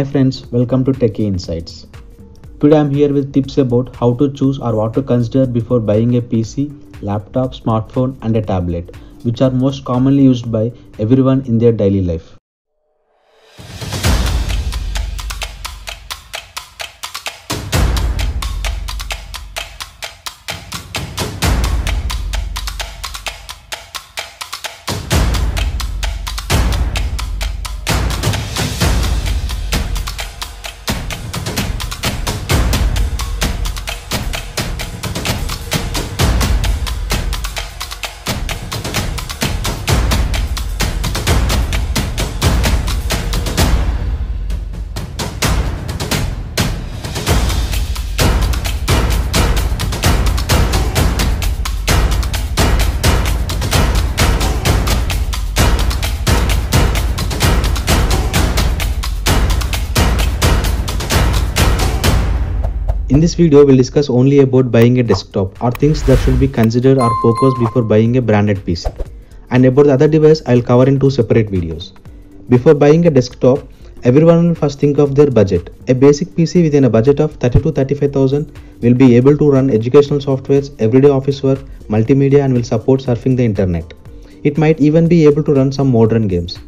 Hi friends, welcome to Techie Insights. Today I am here with tips about how to choose or what to consider before buying a PC, laptop, smartphone and a tablet, which are most commonly used by everyone in their daily life. In this video, we'll discuss only about buying a desktop or things that should be considered or focused before buying a branded PC. And about the other device, I'll cover in two separate videos. Before buying a desktop, everyone will first think of their budget. A basic PC within a budget of 30 to 35,000 will be able to run educational softwares, everyday office work, multimedia and will support surfing the internet. It might even be able to run some modern games.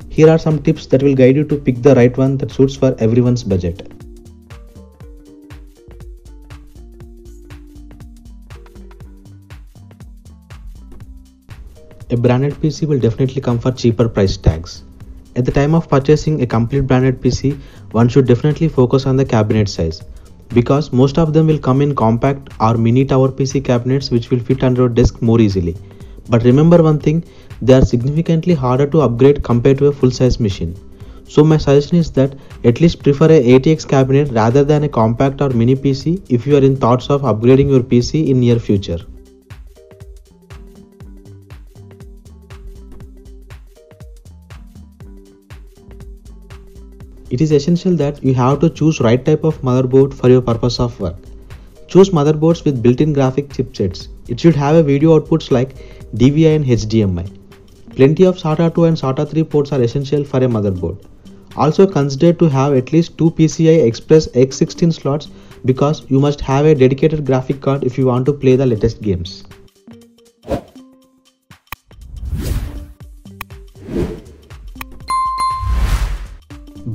Here are some tips that will guide you to pick the right one that suits for everyone's budget. A branded PC will definitely come for cheaper price tags. At the time of purchasing a complete branded PC, one should definitely focus on the cabinet size, because most of them will come in compact or mini tower PC cabinets which will fit under your desk more easily. But remember one thing, they are significantly harder to upgrade compared to a full-size machine. So my suggestion is that at least prefer a ATX cabinet rather than a compact or mini PC if you are in thoughts of upgrading your PC in near future. It is essential that you have to choose right type of motherboard for your purpose of work. Choose motherboards with built-in graphic chipsets. It should have a video outputs like DVI and HDMI. Plenty of SATA 2 and SATA 3 ports are essential for a motherboard. Also consider to have at least 2 PCI Express X16 slots because you must have a dedicated graphic card if you want to play the latest games.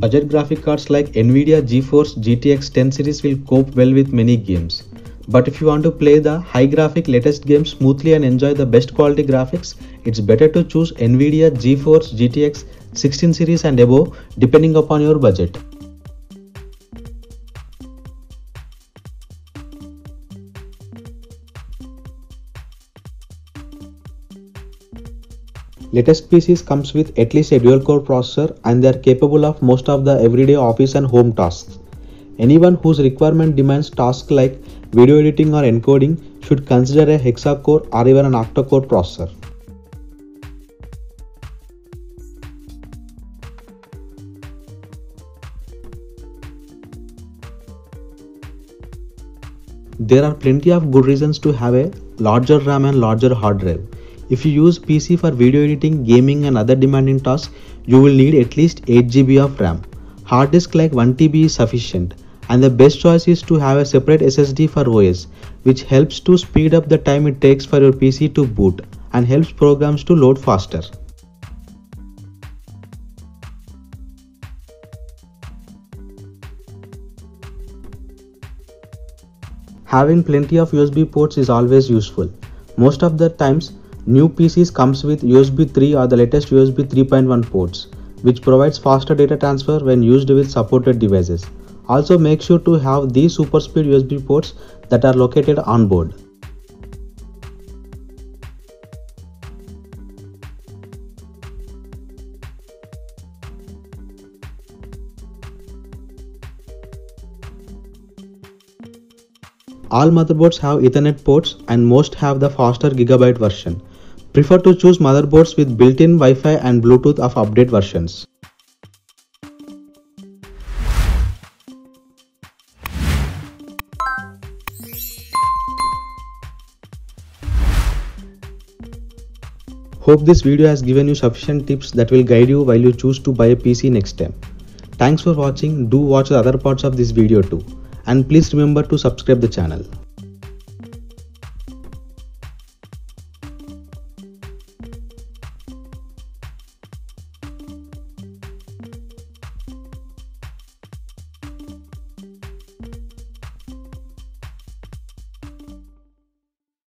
Budget graphic cards like Nvidia GeForce GTX 10 series will cope well with many games. But if you want to play the high graphic latest games smoothly and enjoy the best quality graphics, it's better to choose Nvidia GeForce GTX 16 series and above depending upon your budget. Latest PCs comes with at least a dual-core processor and they are capable of most of the everyday office and home tasks. Anyone whose requirement demands tasks like video editing or encoding should consider a hexa-core or even an octa-core processor. There are plenty of good reasons to have a larger RAM and larger hard drive. If you use PC for video editing, gaming and other demanding tasks, you will need at least 8 GB of RAM. Hard disk like 1 TB is sufficient, and the best choice is to have a separate SSD for OS, which helps to speed up the time it takes for your PC to boot and helps programs to load faster. Having plenty of USB ports is always useful. Most of the times, new PCs comes with USB 3 or the latest USB 3.1 ports, which provides faster data transfer when used with supported devices. Also make sure to have these super speed USB ports that are located on board. All motherboards have Ethernet ports and most have the faster Gigabyte version. Prefer to choose motherboards with built-in Wi-Fi and Bluetooth of update versions. Hope this video has given you sufficient tips that will guide you while you choose to buy a PC next time. Thanks for watching. Do watch the other parts of this video too. And please remember to subscribe the channel.